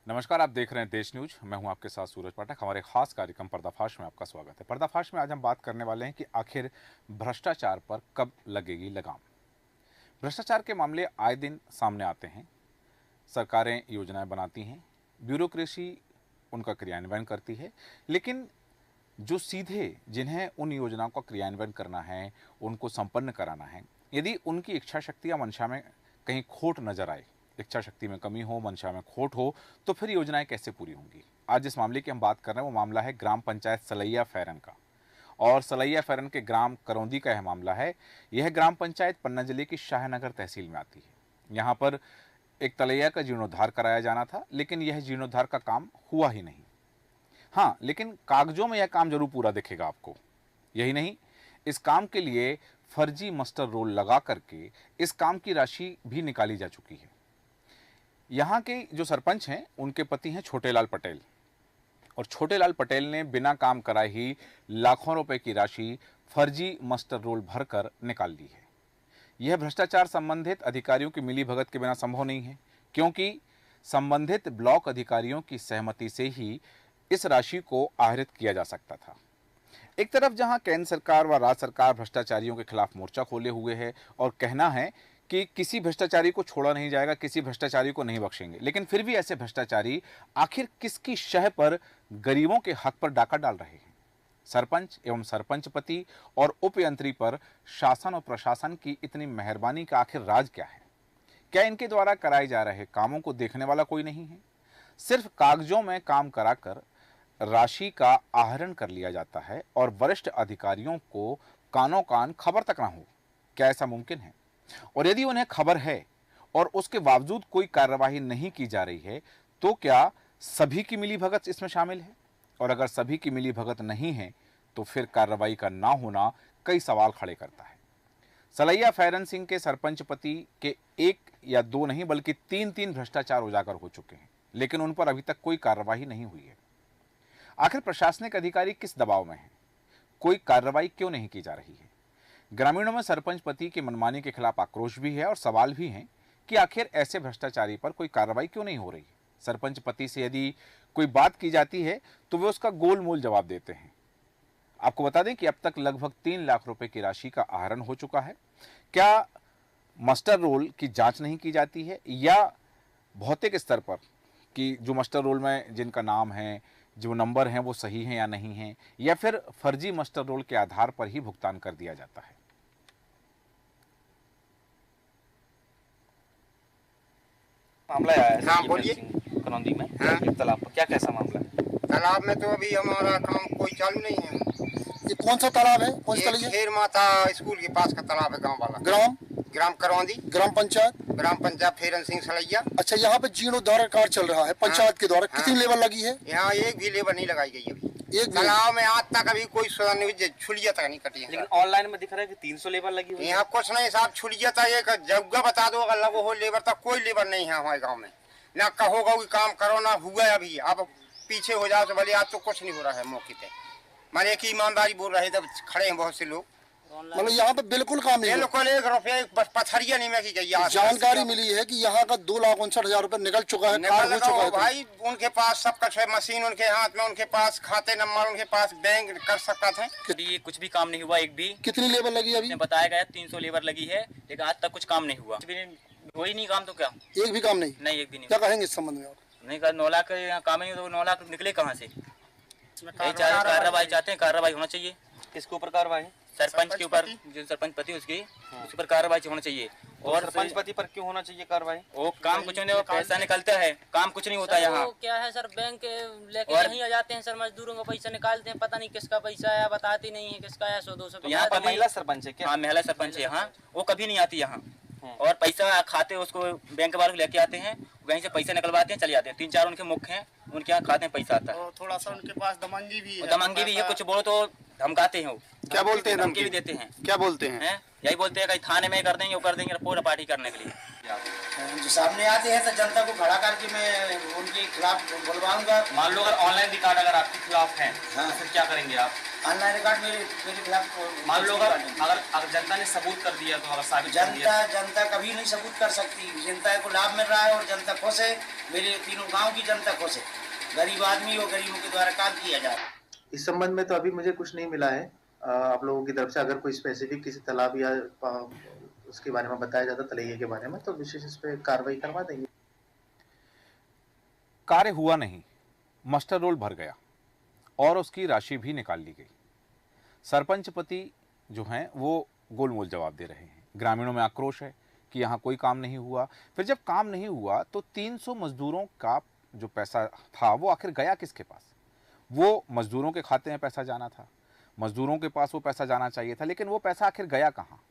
नमस्कार, आप देख रहे हैं देश न्यूज। मैं हूं आपके साथ सूरज पाठक। हमारे खास कार्यक्रम पर्दाफाश में आपका स्वागत है। पर्दाफाश में आज हम बात करने वाले हैं कि आखिर भ्रष्टाचार पर कब लगेगी लगाम। भ्रष्टाचार के मामले आए दिन सामने आते हैं। सरकारें योजनाएं बनाती हैं, ब्यूरोक्रेसी उनका क्रियान्वयन करती है, लेकिन जो सीधे जिन्हें उन योजनाओं का क्रियान्वयन करना है, उनको संपन्न कराना है, यदि उनकी इच्छा शक्ति या मंशा में कहीं खोट नजर आए, इच्छा शक्ति में कमी हो, मंशा में खोट हो, तो फिर योजनाएं कैसे पूरी होंगी। आज जिस मामले की हम बात कर रहे हैं वो मामला है ग्राम पंचायत सलैया फैरन का, और सलैया फैरन के ग्राम करौंदी का यह मामला है। यह ग्राम पंचायत पन्ना जिले की शाहनगर तहसील में आती है। यहाँ पर एक तलैया का जीर्णोद्धार कराया जाना था, लेकिन यह जीर्णोद्धार का काम हुआ ही नहीं। हाँ, लेकिन कागजों में यह काम जरूर पूरा दिखेगा आपको। यही नहीं, इस काम के लिए फर्जी मास्टर रोल लगा करके इस काम की राशि भी निकाली जा चुकी है। यहाँ के जो सरपंच हैं उनके पति हैं छोटेलाल पटेल, और छोटेलाल पटेल ने बिना काम कराए ही लाखों रुपए की राशि फर्जी मास्टर रोल भरकर निकाल ली है। यह भ्रष्टाचार संबंधित अधिकारियों की मिलीभगत के बिना संभव नहीं है, क्योंकि संबंधित ब्लॉक अधिकारियों की सहमति से ही इस राशि को आहरित किया जा सकता था। एक तरफ जहां केंद्र सरकार व राज्य सरकार भ्रष्टाचारियों के खिलाफ मोर्चा खोले हुए है और कहना है कि किसी भ्रष्टाचारी को छोड़ा नहीं जाएगा, किसी भ्रष्टाचारी को नहीं बख्शेंगे, लेकिन फिर भी ऐसे भ्रष्टाचारी आखिर किसकी शह पर गरीबों के हक पर डाका डाल रहे हैं। सरपंच एवं सरपंच पति और उपयंत्री पर शासन और प्रशासन की इतनी मेहरबानी का आखिर राज क्या है? क्या इनके द्वारा कराए जा रहे कामों को देखने वाला कोई नहीं है? सिर्फ कागजों में काम कराकर राशि का आहरण कर लिया जाता है और वरिष्ठ अधिकारियों को कानों कान खबर तक ना हो। क्या ऐसा मुमकिन है? और यदि उन्हें खबर है और उसके बावजूद कोई कार्यवाही नहीं की जा रही है, तो क्या सभी की मिलीभगत इसमें शामिल है? और अगर सभी की मिलीभगत नहीं है, तो फिर कार्रवाई का ना होना कई सवाल खड़े करता है। सलैया फैरन सिंह के सरपंच पति के एक या दो नहीं बल्कि तीन भ्रष्टाचार उजागर हो चुके हैं, लेकिन उन पर अभी तक कोई कार्रवाई नहीं हुई है। आखिर प्रशासनिक अधिकारी किस दबाव में हैं? कोई कार्रवाई क्यों नहीं की जा रही है? ग्रामीणों में सरपंच पति की मनमानी के खिलाफ आक्रोश भी है और सवाल भी हैं कि आखिर ऐसे भ्रष्टाचारी पर कोई कार्रवाई क्यों नहीं हो रही। सरपंच पति से यदि कोई बात की जाती है तो वे उसका गोलमोल जवाब देते हैं। आपको बता दें कि अब तक लगभग 3 लाख रुपए की राशि का आहरण हो चुका है। क्या मास्टर रोल की जांच नहीं की जाती है, या भौतिक स्तर पर कि जो मास्टर रोल में जिनका नाम है, जो नंबर हैं वो सही हैं या नहीं हैं, या फिर फर्जी मास्टर रोल के आधार पर ही भुगतान कर दिया जाता है? मामला आया है। हाँ, बोलिए। करौंदी में हाँ। एक तालाब पर क्या कैसा मामला है? तालाब में तो अभी हमारा काम कोई चालू नहीं है। ये कौन सा तालाब है? कौन सा ये तालाब है? खेर माता स्कूल के पास का तालाब है, गांव वाला। ग्राम करौंदी, ग्राम पंचायत फेरन सिंह सलैया। अच्छा, यहाँ पे जीर्णोद्धार कार्य चल रहा है पंचायत के द्वारा। हाँ। कितनी लेबर लगी है? यहाँ एक भी लेबर नहीं लगाई गई अभी। एक भी? तालाब में आज तक अभी कोई छुलिया तक नहीं कटी है। लेकिन ऑनलाइन में दिख रहा है कि 300 लेबर लगी हुई है। यहाँ कुछ नहीं साहब, छुलिया तक एक जगह बता दो, अगर लगो हो लेबर तक कोई लेबर नहीं है हमारे गाँव में। ना कहोगा कि काम करो, ना हुआ अभी। अब पीछे हो जाओ तो भले, आज तो कुछ नहीं हो रहा है मौके पे। मैंने एक ईमानदारी बोल रहे थे, खड़े हैं बहुत से लोग। मतलब यहाँ पे बिल्कुल काम नहीं हुआ। बिल्कुल 1 रुपया बस पथरिया नहीं में की गई है। जानकारी मिली है कि यहाँ का 2,59,000 रुपए निकल चुका है, कार्य हो चुका है। भाई उनके पास सब कुछ है, मशीन उनके हाथ में, उनके पास खाते नंबर, उनके पास बैंक कर सकता था। ये कुछ भी काम नहीं हुआ एक भी। कितनी लेबर लगी अभी? बताया गया 300 लेबर लगी है, लेकिन आज तक कुछ काम नहीं हुआ। वही नहीं काम तो क्या? एक भी काम नहीं? नहीं, एक भी नहीं। क्या कहेंगे इस संबंध में आप? नहीं कर 9 लाख यहाँ काम नहीं, तो 9 लाख निकले कहाँ से? कार्रवाई चाहते हैं, कार्रवाई होना चाहिए। किसके ऊपर कार्रवाई? सरपंच के ऊपर, जो सरपंच पति उसकी उस पर कार्रवाई होना चाहिए। और सरपंच पति पर क्यों होना चाहिए कार्रवाई? वो काम कुछ नहीं, वो पैसा निकलता है, काम कुछ नहीं होता यहाँ। क्या है सर, बैंक लेके और- यहीं आ जाते हैं सर, मजदूरों का पैसा निकालते हैं, पता नहीं किसका पैसा है, बताते नहीं है किसका है। 100-200 तो यहाँ पर महिला सरपंच है क्या? हाँ, महिला सरपंच है यहाँ, वो कभी नहीं आती यहाँ। और पैसा खाते उसको बैंक वाले लेके आते हैं, वहीं से पैसा निकलवाते हैं, चले जाते हैं। 3-4 उनके मुख हैं, उनके यहाँ खाते में पैसा आता है। थोड़ा सा उनके पास दमंगी भी है। दमंगी भी है, कुछ बोलो तो धमकाते हैं। वो क्या बोलते हैं? धमकी भी देते हैं। क्या बोलते हैं? यही बोलते हैं कहीं थाने में कर देंगे, वो कर देंगे, पूरा पार्टी करने के लिए। जो सामने आते हैं तो जनता को खड़ा करके मैं उनके खिलाफ बुलवाऊंगा। मान लो अगर ऑनलाइन रिकॉर्ड अगर आपके खिलाफ है, हाँ। तो फिर क्या करेंगे आप? ऑनलाइन रिकॉर्ड मेरे खिलाफ मान लो अगर जनता ने सबूत कर दिया तो अगर साबित कर दिया जनता कभी नहीं सबूत कर सकती। जनता को लाभ मिल रहा है और जनता खुश है। मेरे तीनों गांव की जनता खुश है। गरीब आदमी और गरीबों के द्वारा काम किया जा रहा है। इस संबंध में तो अभी मुझे कुछ नहीं मिला है आप लोगों की तरफ से। अगर कोई स्पेसिफिक किसी तालाब या उसके बारे में बताया जाता, तलैया के बारे में, तो विशेष इस पे कार्रवाई करवा देंगे। कार्य हुआ नहीं, मास्टर रोल भर गया और उसकी राशि भी निकाल ली गई। सरपंच पति जो हैं वो गोलमोल जवाब दे रहे हैं। ग्रामीणों में आक्रोश है कि यहाँ कोई काम नहीं हुआ। फिर जब काम नहीं हुआ तो 300 मजदूरों का जो पैसा था वो आखिर गया किसके पास? वो मजदूरों के खाते में पैसा जाना था, मजदूरों के पास वो पैसा जाना चाहिए था, लेकिन वो पैसा आखिर गया कहाँ?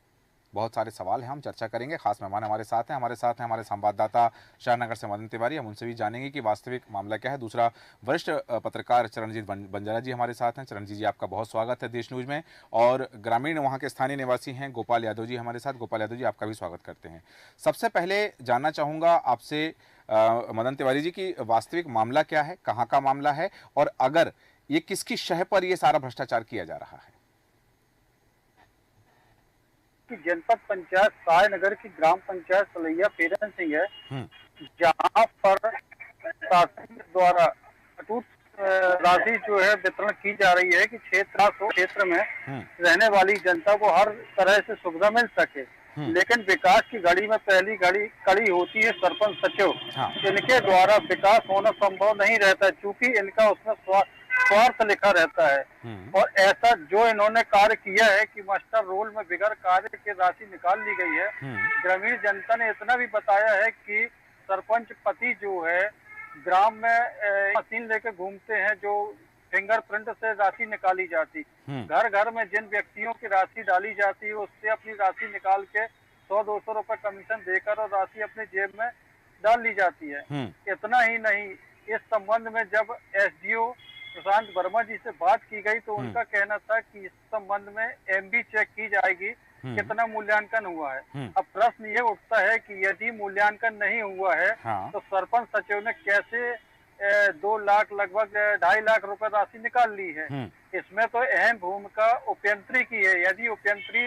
बहुत सारे सवाल हैं, हम चर्चा करेंगे। खास मेहमान हमारे साथ हैं हमारे संवाददाता शाहनगर से मदन तिवारी। हम उनसे भी जानेंगे कि वास्तविक मामला क्या है। दूसरा, वरिष्ठ पत्रकार चरणजीत बंजारा जी हमारे साथ हैं। चरणजीत जी, आपका बहुत स्वागत है देश न्यूज में। और ग्रामीण वहाँ के स्थानीय निवासी हैं गोपाल यादव जी हमारे साथ। गोपाल यादव जी, आपका भी स्वागत करते हैं। सबसे पहले जानना चाहूँगा आपसे मदन तिवारी जी की वास्तविक मामला क्या है, कहाँ का मामला है, और अगर ये किसकी शह पर ये सारा भ्रष्टाचार किया जा रहा है? कि जनपद पंचायत सायनगर की ग्राम पंचायत तलैया फेरन सिंह है, जहां पर शासन द्वारा अटूट राशि जो है वितरण की जा रही है कि क्षेत्र में रहने वाली जनता को हर तरह से सुविधा मिल सके। लेकिन विकास की घड़ी में पहली कड़ी होती है सरपंच सचिव। इनके द्वारा विकास होना संभव नहीं रहता, चूंकि इनका उसमें स्वार्थ लिखा रहता है। और ऐसा जो इन्होंने कार्य किया है कि मास्टर रोल में बिगड़ कार्य की राशि निकाल ली गई है। ग्रामीण जनता ने इतना भी बताया है कि सरपंच पति जो है ग्राम में मशीन लेकर घूमते हैं जो फिंगरप्रिंट से राशि निकाली जाती। घर घर में जिन व्यक्तियों की राशि डाली जाती है उससे अपनी राशि निकाल के 100-200 रुपए कमीशन देकर और राशि अपने जेब में डाल ली जाती है। इतना ही नहीं, इस संबंध में जब एसडीओ प्रशांत वर्मा जी से बात की गई तो उनका कहना था कि इस संबंध में एमबी चेक की जाएगी कितना मूल्यांकन हुआ है। अब प्रश्न ये उठता है कि यदि मूल्यांकन नहीं हुआ है तो सरपंच सचिव ने कैसे 2 लाख लगभग 2.5 लाख रुपए राशि निकाल ली है? इसमें तो अहम भूमिका उपयंत्री की है। यदि उपयंत्री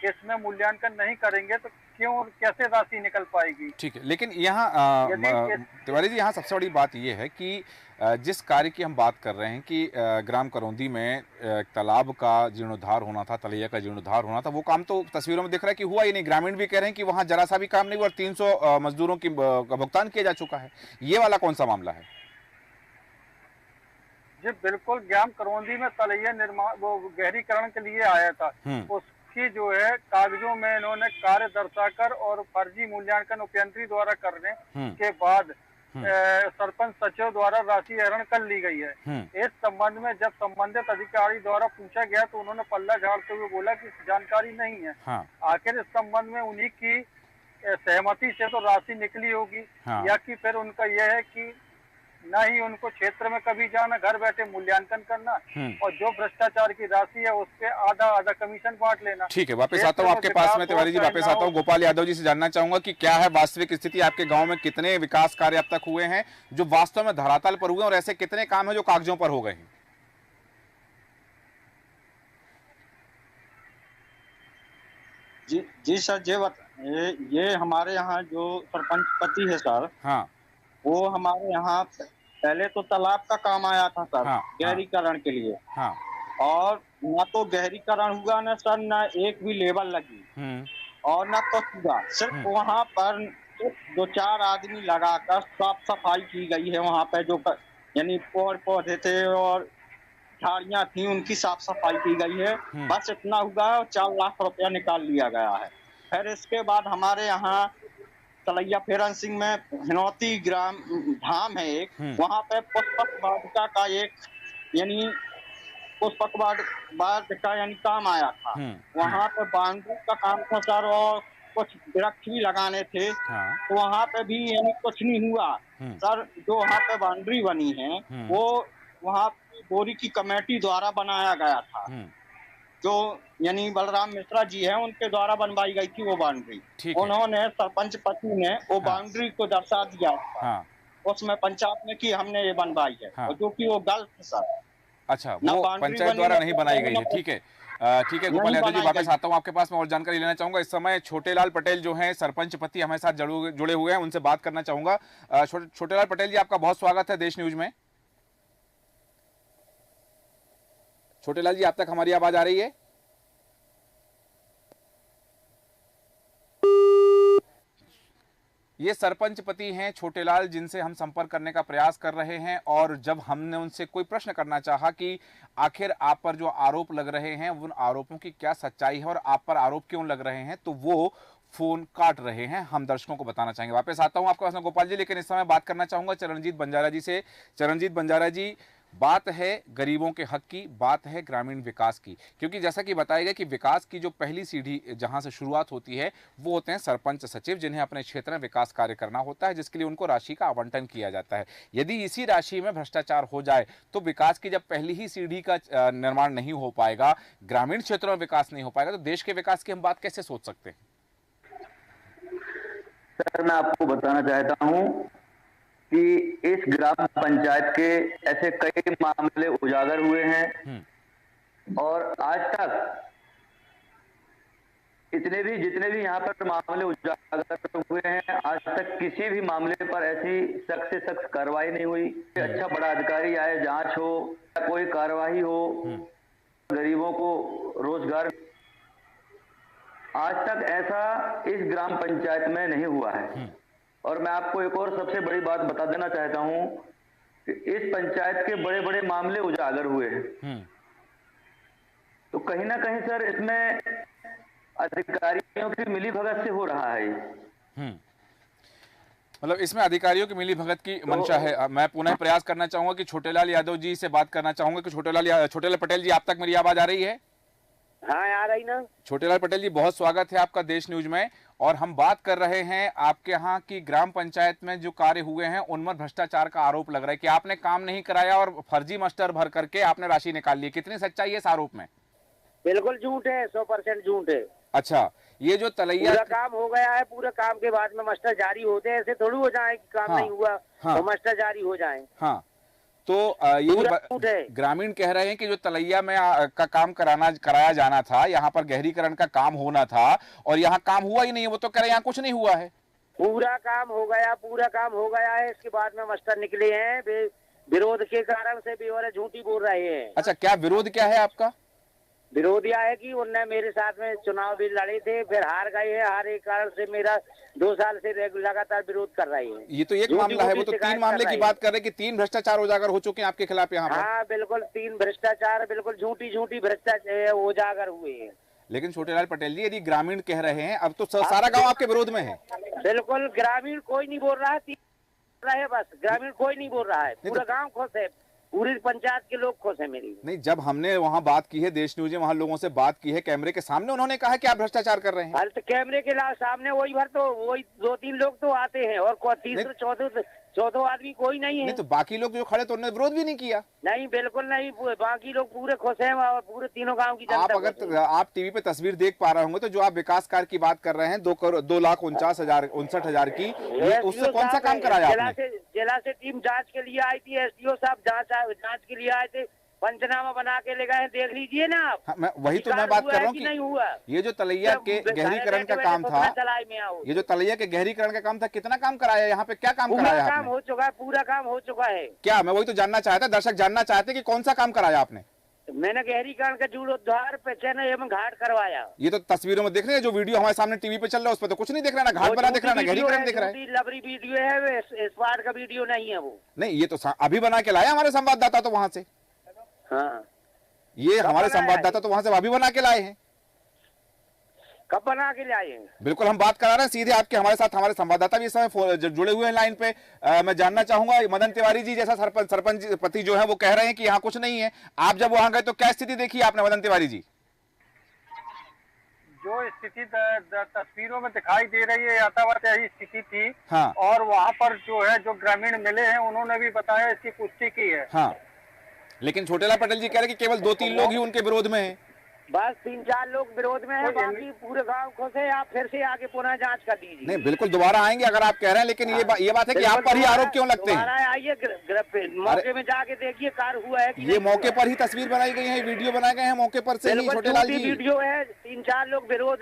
इसमें मूल्यांकन नहीं करेंगे तो कैसे राशि निकल पाएगी? ठीक है, लेकिन यहाँ तिवारी जी, यहाँ सबसे बड़ी बात यह है कि जिस कार्य की हम बात कर रहे हैं कि ग्राम करौंदी में तालाब का जीर्णोद्धार होना था, तलैया का जीर्णोद्धार होना था, वो काम तो तस्वीरों में दिख रहा है कि हुआ ही नहीं। ग्रामीण भी कह रहे हैं कि वहाँ जरा सा भी काम नहीं हुआ और 300 मजदूरों की का भुगतान किया जा चुका है। ये वाला कौन सा मामला है? जी बिल्कुल, ग्राम करौंदी में तलैया निर्माण वो गहरीकरण के लिए आया था। उसकी जो है कागजों में इन्होंने कार्य दर्शाकर और फर्जी मूल्यांकन उपयंत्री द्वारा करने के बाद सरपंच सचिव द्वारा राशि हरण कर ली गई है। इस संबंध में जब संबंधित अधिकारी द्वारा पूछा गया तो उन्होंने पल्ला झाड़ते हुए बोला कि जानकारी नहीं है। आखिर इस संबंध में उन्हीं की सहमति से तो राशि निकली होगी या कि फिर उनका यह है कि ना ही उनको क्षेत्र में कभी जाना, घर बैठे मूल्यांकन करना और जो भ्रष्टाचार की राशि है उस पे आधा कमीशन बांट लेना। ठीक है, वापस आता हूँ आपके पास में तिवारी जी, वापस आता हूँ। गोपाल यादव जी से जानना चाहूंगा कि क्या है वास्तविक स्थिति, आपके गांव में कितने विकास कार्य अब तक हुए हैं जो वास्तव में धरातल पर हुए और ऐसे कितने काम है जो कागजों पर हो गए हैं? जी सर, ये हमारे यहाँ जो सरपंच पति है सर, वो हमारे यहाँ पहले तो तालाब का काम आया था सर, गहरीकरण के लिए। और ना तो गहरीकरण हुआ ना सर, ना एक भी लेवल लगी और ना तो हुआ। सिर्फ वहाँ पर 2-4 आदमी लगाकर साफ सफाई की गई है। वहाँ पे जो यानी पेड़ पौधे थे और झाड़ियाँ थी उनकी साफ सफाई की गई है। बस इतना हुआ और 4 लाख रुपया निकाल लिया गया है। फिर इसके बाद हमारे यहाँ तलैया फेरन सिंह में हिनौती ग्राम धाम है एक, वहाँ पे पुष्पक वाटिका का एक यानी पुष्पक वाटिका यानी काम आया था। वहाँ पे बाउंड्री का काम था सर और कुछ वृक्ष भी लगाने थे, तो वहाँ पे भी यानी कुछ नहीं हुआ सर। जो वहाँ पे बाउंड्री बनी है वो वहाँ बोरी की कमेटी द्वारा बनाया गया था, जो यानी बलराम मिश्रा जी हैं उनके द्वारा बनवाई गई थी वो बाउंड्री। उन्होंने सरपंच पति ने वो बाउंड्री को दर्शा दिया था उसमें पंचायत में कि हमने ये बनवाई है, और जो कि वो गलत सर। अच्छा, वो पंचायत द्वारा नहीं बनाई गई है। ठीक है, ठीक है गोपाल यादव जी, वापस आता हूँ आपके पास। मैं और जानकारी लेना चाहूंगा। इस समय छोटेलाल पटेल जो हैं सरपंच पति हमारे साथ जुड़े हुए हैं, उनसे बात करना चाहूंगा। छोटेलाल पटेल जी, आपका बहुत स्वागत है देश न्यूज में। छोटेलाल जी, आप तक हमारी आवाज आ रही है? ये सरपंच पति हैं छोटेलाल, जिनसे हम संपर्क करने का प्रयास कर रहे हैं। और जब हमने उनसे कोई प्रश्न करना चाहा कि आखिर आप पर जो आरोप लग रहे हैं उन आरोपों की क्या सच्चाई है और आप पर आरोप क्यों लग रहे हैं, तो वो फोन काट रहे हैं। हम दर्शकों को बताना चाहेंगे। वापस आता हूं आपके पास गोपाल जी, लेकिन इस समय बात करना चाहूंगा चरणजीत बंजारा जी से। चरणजीत बंजारा जी, बात है गरीबों के हक की, बात है ग्रामीण विकास की, क्योंकि जैसा कि बताया गया कि विकास की जो पहली सीढ़ी जहां से शुरुआत होती है वो होते हैं सरपंच सचिव, जिन्हें अपने क्षेत्र में विकास कार्य करना होता है, जिसके लिए उनको राशि का आवंटन किया जाता है। यदि इसी राशि में भ्रष्टाचार हो जाए तो विकास की जब पहली ही सीढ़ी का निर्माण नहीं हो पाएगा, ग्रामीण क्षेत्रों में विकास नहीं हो पाएगा, तो देश के विकास की हम बात कैसे सोच सकते हैं? सर, मैं आपको बताना चाहता हूं कि इस ग्राम पंचायत के ऐसे कई मामले उजागर हुए हैं और आज तक जितने भी यहाँ पर मामले उजागर हुए हैं, आज तक किसी भी मामले पर ऐसी सख्त से सख्त कार्रवाई नहीं हुई। अच्छा बड़ा अधिकारी आए, जांच हो, कोई कार्रवाई हो, गरीबों को रोजगार, आज तक ऐसा इस ग्राम पंचायत में नहीं हुआ है। और मैं आपको एक और सबसे बड़ी बात बता देना चाहता हूं कि इस पंचायत के बड़े बड़े मामले उजागर हुए हैं, तो कहीं ना कहीं सर इसमें अधिकारियों की मिलीभगत से हो रहा है। मतलब इसमें अधिकारियों की मिलीभगत की मंशा है। मैं पुनः प्रयास करना चाहूंगा कि छोटेलाल यादव जी से बात करना चाहूंगा कि छोटेलाल पटेल जी, आप तक मेरी आवाज आ रही है? हाँ, आ रही ना। छोटेलाल पटेल जी, बहुत स्वागत है आपका देश न्यूज में। और हम बात कर रहे हैं आपके यहाँ की ग्राम पंचायत में जो कार्य हुए हैं उनमें भ्रष्टाचार का आरोप लग रहा है कि आपने काम नहीं कराया और फर्जी मास्टर भर करके आपने राशि निकाल ली। कितनी सच्चाई है इस आरोप में? बिल्कुल झूठ है, 100% झूठ है। अच्छा, ये जो तलैया पूरा काम हो गया है, पूरे काम के बाद में मास्टर जारी होते हैं, ऐसे थोड़ी हो जाए कि काम नहीं हुआ तो मास्टर जारी हो जाए। हाँ, तो ये जो ग्रामीण कह रहे हैं कि जो तलैया में का काम कराया जाना था, यहाँ पर गहरीकरण का काम होना था और यहाँ काम हुआ ही नहीं है। वो तो कह रहे हैं यहाँ कुछ नहीं हुआ है। पूरा काम हो गया, पूरा काम हो गया है। इसके बाद में मास्टर निकले हैं विरोध के कारण से भी, और झूठी बोल रहे हैं। अच्छा, क्या विरोध क्या है आपका? विरोध यह है कि उनने मेरे साथ में चुनाव भी लड़े थे, फिर हार गए हैं। हार एक कारण से मेरा 2 साल से लगातार विरोध कर रहे हैं। ये तो एक मामला है, वो तो 3 मामले की बात कर रहे हैं कि 3 भ्रष्टाचार उजागर हो चुके हैं आपके खिलाफ यहाँ पर। हाँ बिल्कुल, 3 भ्रष्टाचार, बिल्कुल झूठी भ्रष्टाचार उजागर हुए हैं। लेकिन छोटेलाल पटेल जी, यदि ग्रामीण कह रहे हैं, अब तो सारा गाँव आपके विरोध में है। बिल्कुल, ग्रामीण कोई नहीं बोल रहा है, बस ग्रामीण कोई नहीं बोल रहा है, पूरा गाँव खुश है, पूरी पंचायत के लोग खुश है मेरी। नहीं, जब हमने वहाँ बात की है, देश न्यूज ने वहाँ लोगों से बात की है कैमरे के सामने, उन्होंने कहा कि आप भ्रष्टाचार कर रहे हैं। अरे तो कैमरे के सामने वही 2-3 लोग तो आते हैं और तीसरे चौथा आदमी कोई नहीं है। नहीं, तो बाकी लोग जो खड़े तो उन्होंने विरोध भी नहीं किया। नहीं, बिल्कुल नहीं, बाकी लोग पूरे खुश हैं और पूरे तीनों गांव की जनता। आप अगर आप टीवी पे तस्वीर देख पा रहे होंगे तो जो आप विकास कार्य की बात कर रहे हैं 2,59,059 की, उससे कौन सा काम कराया आपने? जिला से टीम जांच के लिए आई थी, एसडीओ साहब जांच के लिए आए थे, पंचनामा बना के ले गए, देख लीजिए ना आप। हाँ, वही तो मैं बात कर रहा हूँ कि नहीं हुआ। ये जो तलैया के गहरीकरण का काम था, ये जो तलैया के गहरीकरण का काम था, कितना काम कराया यहाँ पे? क्या काम कराया? काम हो चुका है, पूरा काम हो चुका है। क्या, मैं वही तो जानना चाहता, दर्शक जानना चाहते कि कौन सा काम कराया आपने? मैंने गहरीकरण का जीर्णोद्धार पेचन एवं घाट करवाया। ये तो तस्वीरों में देख रहे हैं, जो वीडियो हमारे सामने टीवी पे चल रहा है उस पर तो कुछ नहीं देख रहा ना, घाट बना दिख रहा है ना गहरीकरण दिख रहा है। लबरी वीडियो है, स्पार्ट का वीडियो नहीं है वो। नहीं, ये तो अभी बना के लाया हमारे संवाददाता तो वहां से। हाँ, ये हमारे संवाददाता तो वहां से अभी बना के लाए हैं। कब बना के लाए हैं? बिल्कुल, हम बात करा रहे हैं सीधे आपके, हमारे साथ हमारे संवाददाता भी इस समय जुड़े हुए हैं लाइन पे। मैं जानना चाहूंगा, मदन तिवारी जी जैसा सरपंच पति जो है वो कह रहे हैं कि यहाँ कुछ नहीं है। आप जब वहां गए तो क्या स्थिति देखी आपने मदन तिवारी जी? जो स्थिति तस्वीरों में दिखाई दे रही है, यथावत यही स्थिति थी। हाँ। और वहाँ पर जो है जो ग्रामीण मिले हैं उन्होंने भी बताया, इसकी पुष्टि की है। हाँ, लेकिन छोटेलाल पटेल जी कह रहे हैं कि केवल 2-3 लोग ही उनके विरोध में हैं। बस 3-4 लोग विरोध में है, बाकी पूरे गांव खुश है। आप फिर से आके पुनः जांच कर दीजिए। नहीं बिल्कुल दोबारा आएंगे अगर आप कह रहे हैं, लेकिन ये बात है कि आप पर ही आरोप क्यों लगते हैं? आइए मौके में जाके देखिए कार हुआ है कि ये मौके पर ही तस्वीर बनाई गई है, वीडियो बनाए गए हैं मौके पर से ही छोटेलाल जी। वीडियो है, 3-4 लोग विरोध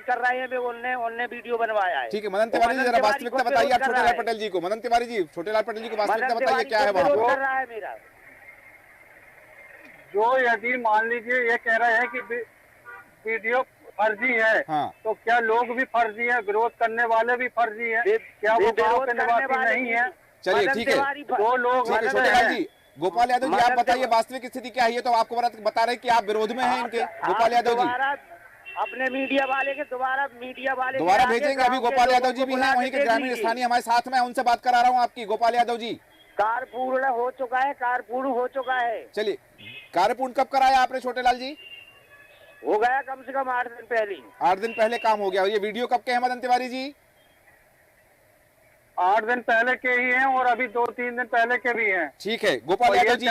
कर रहे हैं, उनने वीडियो बनवाया है। ठीक है मदन तिवारी जी, जरा वास्तविकता बताइए आप छोटेलाल पटेल जी को। मदन तिवारी जी, छोटेलाल पटेल जी को वास्तविकता बताइए क्या है वहाँ कर रहा है मेरा। जो यदि मान लीजिए ये कह रहे हैं कि वीडियो फर्जी है, तो क्या लोग भी फर्जी हैं, विरोध करने वाले भी फर्जी हैं? क्या वो गांव के निवासी नहीं है? चलिए ठीक है, वो लोग छोटेलाल जी, गोपाल यादव जी आप बताइए वास्तविक स्थिति क्या है? ये तो आपको बता रहे कि आप विरोध में हैं इनके। गोपाल यादव जी अपने मीडिया वाले के दोबारा भेजेंगे। अभी गोपाल यादव जी भी हैं वहीं के ग्रामीण स्थानीय हमारे साथ में, उनसे बात करा रहा हूँ आपकी। गोपाल यादव जी, कार्य पूर्ण हो चुका है। चलिए, कार्य पूर्ण कब कराया आपने छोटेलाल जी? हो गया कम से कम 8 दिन पहले। 8 दिन पहले काम हो गया। और ये वीडियो कब के हैं मदन तिवारी जी? 8 दिन पहले के ही हैं और अभी 2-3 दिन पहले के भी हैं। ठीक है गोपाल यादव जी,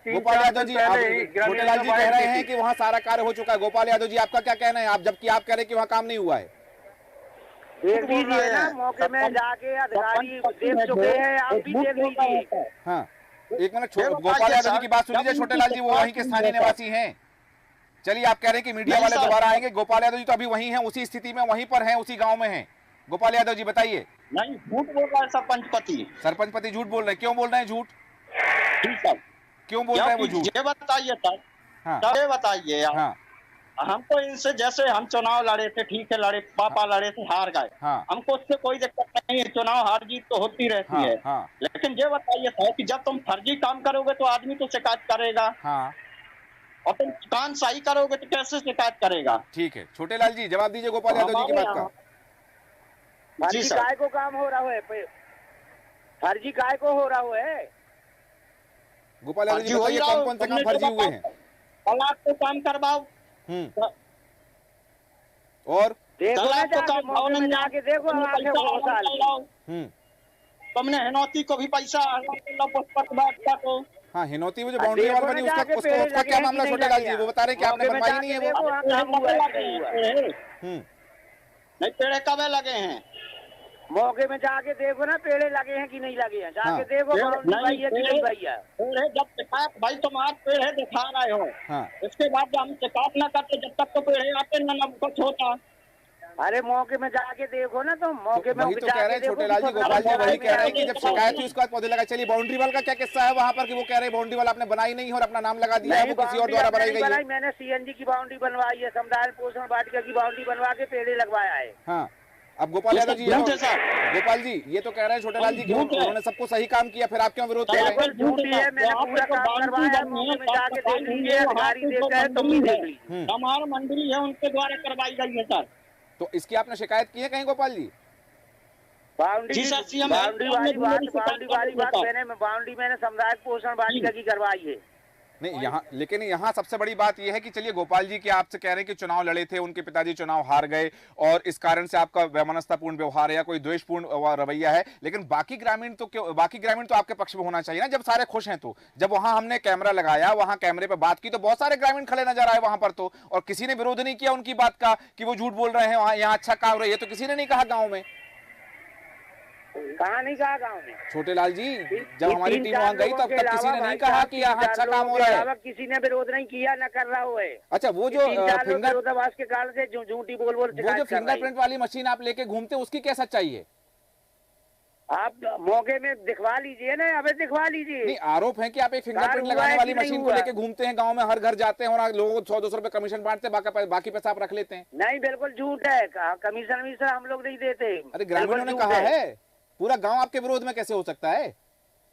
छोटेलाल जी कह रहे हैं कि वहाँ सारा कार्य हो चुका है। गोपाल यादव जी आपका क्या कहना है? आप जबकि आप कह रहे हैं कि वहाँ काम नहीं हुआ है। देख लीजिए ना, मौके में जाके अधिकारी देख चुके हैं, आप भी देख लीजिए। हाँ एक मिनट, गोपाल यादव जी की बात सुन लीजिए। छोटेलाल जी वो वहीं के स्थानीय निवासी हैं। चलिए आप कह रहे हैं कि मीडिया वाले दोबारा आएंगे। गोपाल यादव जी तो अभी वहीं हैं, उसी स्थिति में वहीं पर हैं, उसी गांव में हैं। गोपाल यादव जी बताइए। नहीं, झूठ बोल रहा है सरपंच पति झूठ बोल रहे हैं। क्यों बोल रहे हैं झूठ? क्यों बोल रहे हैं वो झूठ? ये बताइए सर, ये बताइए। हमको इनसे, जैसे हम चुनाव लड़े थे, ठीक है लड़े, पापा लड़े थे, हार गए। हमको उससे कोई दिक्कत नहीं है, चुनाव हार जीत तो होती रहती है। लेकिन ये बताइए सर कि जब तुम फर्जी काम करोगे तो आदमी तो शिकायत करेगा, और तुम काम सही करोगे तो कैसे शिकायत करेगा? ठीक है छोटेलाल जी जवाब दीजिए गोपाल यादव जी की बात का। फर्जी काय को काम हो रहा है, फर्जी काय को हो रहा है? गोपाल यादव जी बताइए कौन कौन से काम फर्जी हुए हैं? तालाब को काम करवाओ, और जाके देखो तुमने हिनौती को भी पैसा को। हाँ हिनौती में जो बाउंड्री वाल बनी उसका क्या मामला छोटेलाल जी? वो बता रहे कि आपने बनवाई नहीं है वो। नहीं पेड़ कब लगे हैं? मौके में जाके देखो ना, पेड़े लगे हैं कि नहीं लगे हैं, जाके देखो भैया कि नहीं भैया। जब शिकायत भाई तुम आज पेड़ दिखा रहे हो, इसके बाद हम शिकायत न करते जब तक तो पेड़ आते न कुछ होता। अरे मौके में जाके देखो ना, तुम मौके में वही तो कह रहे हैं छोटेलाल जी, गोपाल जी वही कह रहे हैं कि जब शिकायत हुई उसके बाद पौधे लगा। चलिए बाउंड्री वाल का क्या किस्सा है वहाँ पर कि वो कह रहे हैं बाउंड्री वाल आपने बनाई नहीं और अपना नाम लगा दिया है, वो किसी और द्वारा बनाई गई है? मैंने CNG की बाउंड्री बनवाई है, समुदाय पोषण वाटिका की बाउंड्री बनवा के पेड़े लगवाया है। हाँ अब गोपाल यादव जी, गोपाल जी ये तो कह रहे हैं छोटेलाल जी कि उन्होंने सबको सही काम किया, फिर आप क्यों विरोध कर रहे हैं? झूठी है, मैंने पूरा काम करवाया, मौके में जाके देख लीजिए, अधिकारी देखते हैं तुम भी देख लीजिए। हमारा मंडली है उनके द्वारा करवाई गई है सर। तो इसकी आपने शिकायत की है कहीं गोपाल जी? बाउंड्री मैंने समुदाय पोषण वाटिका की करवाई है। नहीं यहाँ, लेकिन यहाँ सबसे बड़ी बात यह है कि चलिए गोपाल जी की आपसे कह रहे हैं कि चुनाव लड़े थे, उनके पिताजी चुनाव हार गए और इस कारण से आपका वैमनस्यतापूर्ण व्यवहार है या कोई द्वेषपूर्ण रवैया है, लेकिन बाकी ग्रामीण तो क्यों, बाकी ग्रामीण तो आपके पक्ष में होना चाहिए ना जब सारे खुश हैं। तो जब वहां हमने कैमरा लगाया, वहां कैमरे पर बात की तो बहुत सारे ग्रामीण खड़े नजर आए वहां पर, तो और किसी ने विरोध नहीं किया उनकी बात का कि वो झूठ बोल रहे हैं, वहां यहाँ अच्छा काम हो रही है, तो किसी ने नहीं कहा गाँव में। कहाँ नहीं कहा गाँव में? छोटेलाल जी जब हमारी टीम वहाँ गई तो अब तक किसी ने नहीं कहा कि यहाँ अच्छा काम हो रहा है। किसी ने विरोध नहीं किया, न कर रहा है। अच्छा वो जो विरोधाभास के कारण से झूठी बोल वो जो फिंगरप्रिंट वाली मशीन आप लेके घूमते उसकी क्या सच्चाई है? आप मौके में दिखवा लीजिए ना, अबे दिखवा लीजिए। नहीं आरोप है कि आप एक फिंगरप्रिंट लगाने वाली मशीन को लेके घूमते हैं गांव में, हर घर जाते हैं और लोगों को 100-200 रुपए कमीशन बांटते हैं, बाकी पैसा आप रख लेते हैं। नहीं बिल्कुल झूठ है, कमीशन हम लोग नहीं देते। अरे ग्रामीणों ने कहा है, पूरा गांव आपके विरोध में कैसे हो सकता है?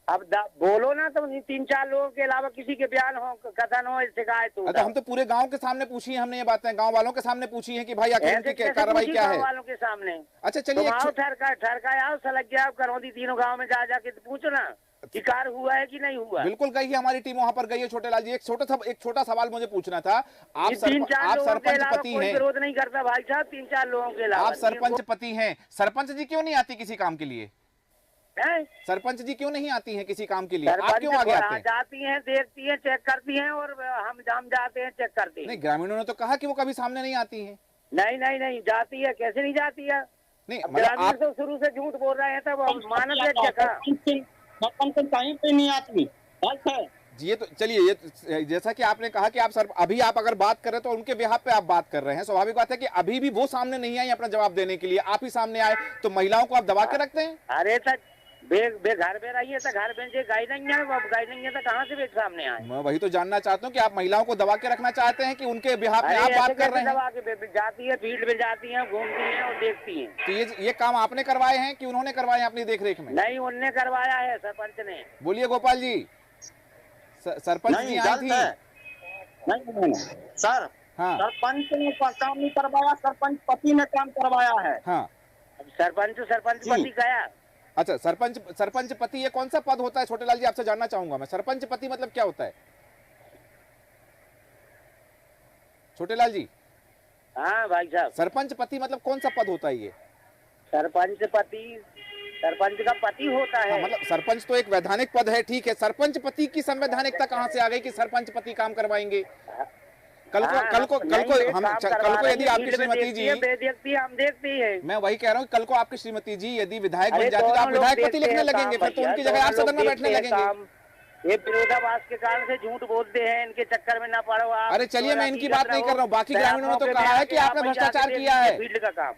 अब बोलो ना, तो 3-4 लोगों के अलावा किसी के बयान हो, कथन हो, शिकायत हो। तो हम तो पूरे गांव के सामने पूछी है हमने ये बातें, गांव वालों के सामने पूछी है कि भाई आखिर इनकी कार्रवाई क्या है? वालों के सामने। अच्छा चलिए ठरका आओ, सलग्या आओ, करौंदी, तीनों गाँव में जा जाके पूछो ना कि कार्य हुआ है कि नहीं हुआ। बिल्कुल गई है, हमारी टीम वहाँ पर गई है। छोटेलाल जी एक छोटा सवाल मुझे पूछना था, आप सरपंच पति हैं, विरोध नहीं करता भाई साहब, 3-4 लोगों के अलावा आप सरपंच पति हैं, सरपंच जी क्यों नहीं आती किसी काम के लिए? सरपंच जी क्यों नहीं आती हैं किसी काम के लिए? आप क्यों आगे आते हैं? जाती हैं, देखती हैं, चेक करती हैं और हम जाते हैं, चेक करते हैं। नहीं, ग्रामीणों ने तो कहा कि वो कभी सामने नहीं आती हैं। नहीं जाती है, कैसे नहीं जाती है? नहीं, ग्रामीण तो शुरू से झूठ बोल रहे हैं, तब मानव सरपंच कहीं पे नहीं आती है जी। ये तो चलिए, ये जैसा कि आपने कहा कि अभी आप अगर बात कर रहे हैं तो उनके बिहाफ पे आप बात कर रहे हैं। स्वाभाविक बात है कि अभी भी वो सामने नहीं आई अपना जवाब देने के लिए, आप ही सामने आए, तो महिलाओं को आप दबा के रखते हैं। अरे तक घर पे रहिए तो घर पे गाय नहीं है, गाय नहीं है तो कहाँ से बेग सामने आए? मैं वही तो जानना चाहता हूँ कि आप महिलाओं को दबा के रखना चाहते हैं कि उनके बिहाफ में आप बात कर रहे हैं? दबा के जाती है, फील्ड में जाती है, घूमती है और देखती है। तो ये काम आपने करवाए हैं कि उन्होंने करवाए हैं अपनी देखरेख में? नहीं, उनने करवाया है, सरपंच ने। बोलिए गोपाल जी, सरपंच जी आई थी? नहीं सर, हाँ। सरपंच ने काम नहीं करवाया, सरपंच पति ने काम करवाया है। हाँ, सरपंच पति गया। अच्छा, सरपंच पति ये कौन सा पद होता है छोटे लाल जी? आपसे जानना चाहूंगा मैं, सरपंच पति मतलब क्या होता है छोटे लाल जी? हाँ भाई साहब, सरपंच पति मतलब कौन सा पद होता है ये? सरपंच का पति होता है। हाँ, मतलब सरपंच तो एक वैधानिक पद है, ठीक है। सरपंच पति की संवैधानिकता कहाँ से आ गई कि सरपंच पति काम करवाएंगे? कल को यदि आपकी श्रीमती जी, हम देखती है, मैं वही कह रहा हूँ, कल को आपकी श्रीमती जी यदि विधायक बन जाती तो आप विधायक पति लिखने लगेंगे, फिर तो उनकी जगह आप सदन में बैठने लगेंगे। ये विरोधाभास के कारण से झूठ बोलते हैं, इनके चक्कर में ना पड़ो आप। अरे चलिए, मैं इनकी बात नहीं कर रहा हूँ, बाकी ग्रामीणों ने तो कहा है कि आपने भ्रष्टाचार किया है। फील्ड का काम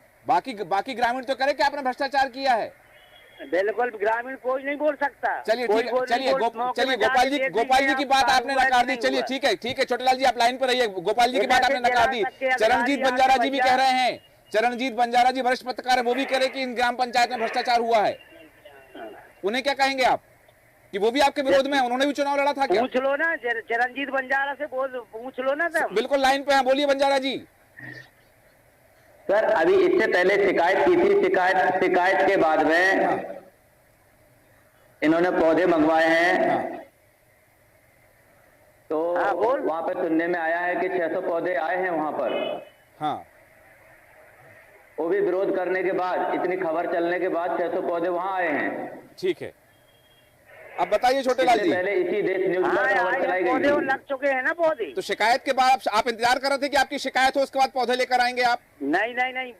बाकी ग्रामीण तो करे कि आपने भ्रष्टाचार किया है। बिल्कुल, ग्रामीण कोई नहीं बोल सकता। चलिए चलिए गोपाल जी की बात आपने नकार दी। चलिए ठीक है छोटेलाल जी, आप लाइन पर रहिए। गोपाल जी की बात आपने नकार दी। चरणजीत बंजारा जी भी कह रहे हैं, चरणजीत बंजारा जी वरिष्ठ पत्रकार है, वो भी कह रहे हैं कि इन ग्राम पंचायत में भ्रष्टाचार हुआ है। उन्हें क्या कहेंगे आप कि वो भी आपके विरोध में है? उन्होंने भी चुनाव लड़ा था क्या? पूछ लो ना, चरणजीत बंजारा से पूछ लो ना सर। बिल्कुल लाइन पे है, बोलिए बंजारा जी। सर, अभी इससे पहले शिकायत की थी, शिकायत के बाद में इन्होंने पौधे मंगवाए हैं। तो वहां पर सुनने में आया है कि 600 पौधे आए हैं वहां पर। हाँ, वो भी विरोध करने के बाद, इतनी खबर चलने के बाद 600 पौधे वहां आए हैं। ठीक है, अब बताइए छोटेलाल जी। पहले इसी देश न्यूज पर खबर चलाई गई थी। लग चुके हैं ना पौधे। तो शिकायत के बाद आप इंतजार कर रहे थे कि आपकी शिकायत हो, उसके बाद पौधे लेकर आएंगे आप? नहीं,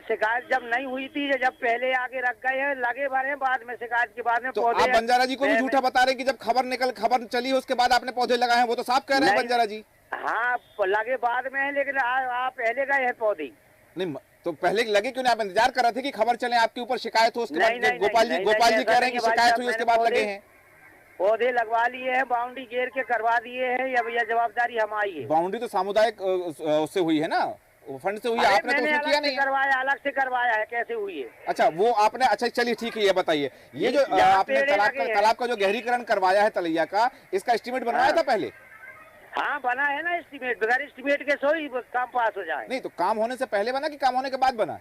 शिकायत जब नहीं हुई थी, जब पहले आगे रख गए हैं, लगे भरे बाद में, शिकायत के बाद में तो आप बंजारा जी को भी झूठा बता रहे हैं कि जब खबर चली उसके बाद आपने पौधे लगाए हैं, वो तो साफ कह रहे हैं बंजारा जी। हाँ, लगे बाद में है, लेकिन आप पहले गए हैं पौधे। नहीं तो पहले लगे क्यों नहीं? आप इंतजार कर रहे थे कि खबर चले, आपके ऊपर शिकायत हो, उसके बाद गोपाल जी कह रहे हैं कि शिकायत हुई उसके बाद लगे हैं। पौधे लगवा लिए हैं, बाउंड्री घेर के करवा दिए हैं, या भैया जवाबदारी हमारी है। बाउंड्री तो सामुदायिक उससे हुई है ना, फंड से हुई है, आपने तो उसमें किया नहीं। अलग से करवाया है, कैसे हुई है? अच्छा, वो आपने, अच्छा चलिए ठीक है, ये बताइए, ये जो आपने तालाब का जो गहरीकरण करवाया है तलैया का, इसका एस्टीमेट बनवाया था पहले? हाँ, बना है ना एस्टीमेट, बगैर एस्टीमेट के सोई काम पास हो जाए। नहीं तो काम होने से पहले बना कि काम होने के बाद बना?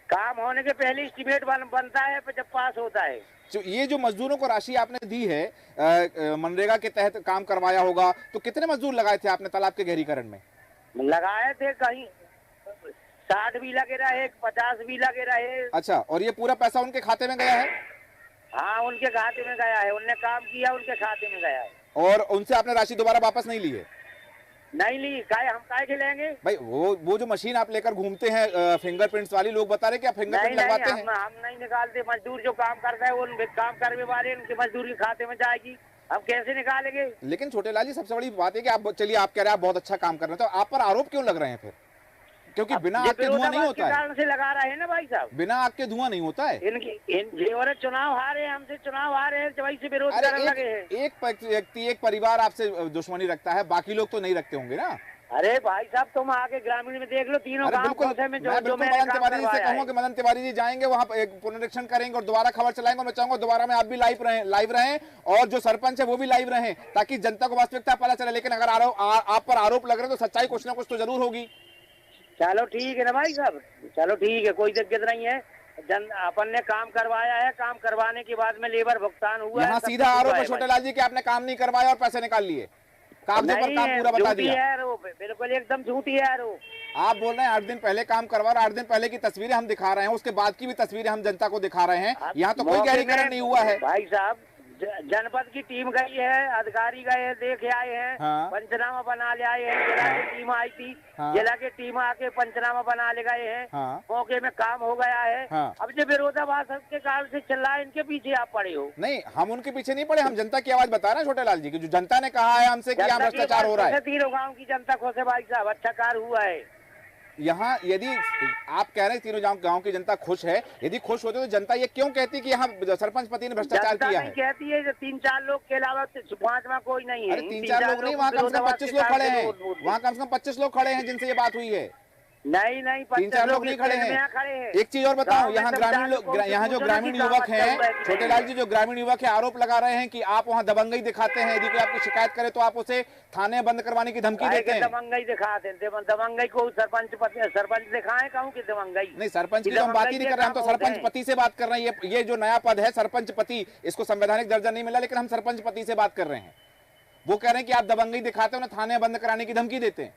काम होने के पहले एस्टीमेट बनता है, जब पास होता है। जो ये जो मजदूरों को राशि आपने दी है, मनरेगा के तहत काम करवाया होगा, तो कितने मजदूर लगाए थे आपने तालाब के गहरीकरण में? लगाए थे, कहीं 60 भी लगे रहे, 50 भी लगे रहे। अच्छा, और ये पूरा पैसा उनके खाते में गया है? हाँ, उनके खाते में गया है, उनने काम किया, उनके खाते में गया है। और उनसे आपने राशि दोबारा वापस नहीं ली है? नहीं ली, हम काहे के लेंगे भाई? वो जो मशीन आप लेकर घूमते हैं फिंगरप्रिंट्स वाली, लोग बता रहे कि आप फिंगरप्रिंट लगवाते हैं। हम नहीं निकालते, मजदूर जो काम करता है वो काम करने वाले उनके मजदूर के खाते में जाएगी, हम कैसे निकालेंगे? लेकिन छोटेलाल जी, सबसे बड़ी बात है कि आप, चलिए आप कह रहे हैं आप बहुत अच्छा काम कर रहे हैं, तो आप पर आरोप क्यों लग रहे हैं फिर? क्योंकि बिना आग के धुआं नहीं होता है। कारण से लगा रहे हैं ना भाई साहब, बिना आग के धुआं नहीं होता है। इनके चुनाव हारे, हमसे चुनाव हारे हैं, वही से विरोध करने लगे हैं। एक व्यक्ति, एक परिवार आपसे दुश्मनी रखता है, बाकी लोग तो नहीं रखते होंगे ना? अरे भाई साहब, तुम आगे ग्रामीण में देख लो, तीनों गांव कौसे में जो मदन तिवारी जी से कहूँगा कि मदन तिवारी जी जाएंगे वहाँ पुनरीक्षण करेंगे और दोबारा खबर चलाएंगे, और मैं चाहूंगा दोबारा में आप भी लाइव रहें और जो सरपंच है वो भी लाइव रहें, ताकि जनता को वास्तविकता पता चले। लेकिन अगर आप पर आरोप लग रहे हैं तो सच्चाई कुछ ना कुछ तो जरूर होगी। चलो ठीक है ना भाई साहब, चलो ठीक है, कोई दिक्कत नहीं है। अपन ने काम करवाया है, काम करवाने के बाद में लेबर भुगतान हुआ है। यहाँ सीधा आरोप है छोटेलाल जी कि आपने काम नहीं करवाया और पैसे निकाल लिए। कागजों पर काम पूरा बता दिया। है वो, बिल्कुल एकदम झूठी है वो। आप बोल रहे हैं 8 दिन पहले काम करवा और 8 दिन पहले की तस्वीरें हम दिखा रहे हैं, उसके बाद की भी तस्वीरें हम जनता को दिखा रहे हैं। यहाँ तो कोई गहरीकरण नहीं हुआ है भाई साहब। जनपद की टीम गई है, अधिकारी गए हैं, देख आए हैं, पंचनामा बना ले आए हैं। जिला की टीम आई थी, जिला की टीम आके पंचनामा बना ले गए हैं। मौके में काम हो गया है। अब जो विरोधाभास के कारण से चल रहा है, इनके पीछे आप पड़े हो। नहीं, हम उनके पीछे नहीं पड़े, हम जनता की आवाज बता रहे हैं छोटे लाल जी की। जो जनता ने कहा है हमसे कि यहाँ भ्रष्टाचार हो रहा है। तीनों गाँव की जनता खुश है भाई साहब, अच्छा कार्य हुआ है। यहाँ यदि आप कह रहे हैं तीनों गांव की जनता खुश है, यदि खुश होते तो जनता ये क्यों कहती कि यहाँ सरपंच पति ने भ्रष्टाचार किया है? कहती है 3-4 लोग के अलावा 5वां कोई नहीं है। अरे 3-4 लोग नहीं, वहाँ कम से कम 25 लोग खड़े हैं। वहाँ कम से कम 25 लोग खड़े हैं जिनसे ये बात हुई है। नहीं 3-4 लोग नहीं खड़े हैं। एक चीज और बताऊं, यहाँ ग्रामीण लोग, यहाँ जो ग्रामीण युवक हैं छोटे लाल जी, जो ग्रामीण युवक है आरोप लगा रहे हैं कि आप वहाँ दबंगई दिखाते हैं। यदि कोई आपकी शिकायत करे तो आप उसे थाने बंद करवाने की धमकी देते हैं। दबंगई दिखाते हैं, दबंगई को सरपंच दिखाए, कहूँ की दबंगई नहीं, सरपंच की तो हम बात ही नहीं कर रहे हैं, हम तो सरपंच पति से बात कर रहे हैं। ये जो नया पद है सरपंच पति, इसको संवैधानिक दर्जा नहीं मिला, लेकिन हम सरपंच पति से बात कर रहे हैं। वो कह रहे हैं कि आप दबंगई दिखाते हो, थाने बंद कराने की धमकी देते हैं।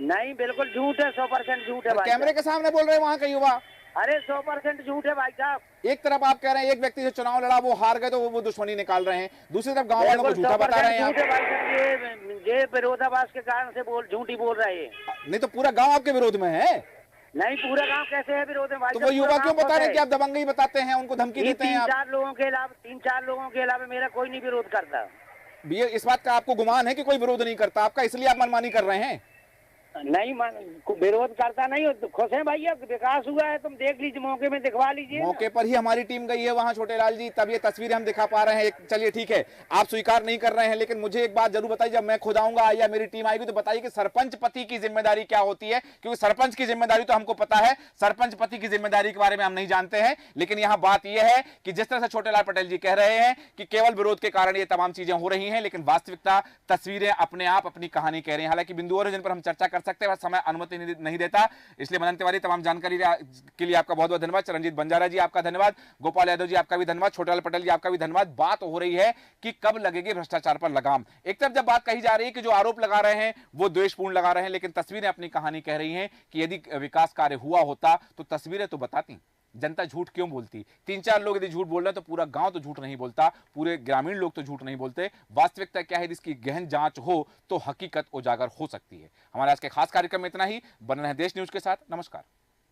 नहीं, बिल्कुल झूठ है, 100% झूठ है। कैमरे के सामने बोल रहे हैं वहाँ का युवा। अरे 100% झूठ है भाई साहब। एक तरफ आप कह रहे हैं एक व्यक्ति से चुनाव लड़ा, वो हार गए तो वो दुश्मनी निकाल रहे हैं, दूसरी तरफ गाँव वालों को झूठा बता रहे हैं। ये विरोधाभास के कारण से झूठी बोल रहे हैं। नहीं तो पूरा गाँव आपके विरोध में है। नहीं, पूरा गांव कैसे है विरोध में भाई? तो वो युवा क्यों बता रहे हैं कि आप दबंगई बताते हैं, उनको धमकी देते हैं? 3-4 लोगों के अलावा मेरा कोई नहीं विरोध करता। भैया इस बात का आपको गुमान है कि कोई विरोध नहीं करता आपका, इसलिए आप मनमानी कर रहे हैं? नहीं, विरोध करता नहीं हो तो खुश है भैया, विकास हुआ है, तुम देख लीजिए, मौके में दिखवा लीजिए। मौके पर ही हमारी टीम गई है वहां छोटे लाल जी, तब ये तस्वीरें हम दिखा पा रहे हैं। चलिए ठीक है, आप स्वीकार नहीं कर रहे हैं, लेकिन मुझे एक बात जरूर बताइए, जब मैं खुद आऊंगा या मेरी टीम आएगी तो बताइए कि सरपंच पति की जिम्मेदारी क्या होती है, क्योंकि सरपंच की जिम्मेदारी तो हमको पता है, सरपंच पति की जिम्मेदारी के बारे में हम नहीं जानते हैं। लेकिन यहाँ बात यह है कि जिस तरह से छोटे लाल पटेल जी कह रहे हैं कि केवल विरोध के कारण ये तमाम चीजें हो रही हैं, लेकिन वास्तविकता तस्वीरें अपने आप अपनी कहानी कह रही हैं। हालांकि बिंदु और जिन पर हम चर्चा कर सकते हैं समय अनुमति नहीं देता, इसलिए मनन तिवारी तमाम जानकारी के लिए आपका बहुत बहुत धन्यवाद। चरणजीत बंजारा जी आपका धन्यवाद, गोपाल यादव जी आपका भी धन्यवाद, छोटेलाल पटेल जी आपका भी धन्यवाद। बात हो रही है कि कब लगेगी भ्रष्टाचार पर लगाम। एक तरफ जब बात कही जा रही है कि जो आरोप लगा रहे हैं वो द्वेषपूर्ण लगा रहे हैं, लेकिन तस्वीरें अपनी कहानी कह रही हैं कि यदि विकास कार्य हुआ होता तो तस्वीरें तो बताती। जनता झूठ क्यों बोलती? 3-4 लोग यदि झूठ बोल रहे हैं तो पूरा गांव तो झूठ नहीं बोलता, पूरे ग्रामीण लोग तो झूठ नहीं बोलते। वास्तविकता क्या है, इसकी गहन जांच हो तो हकीकत उजागर हो सकती है। हमारे आज के खास कार्यक्रम में इतना ही। बने रहें देश न्यूज के साथ। नमस्कार।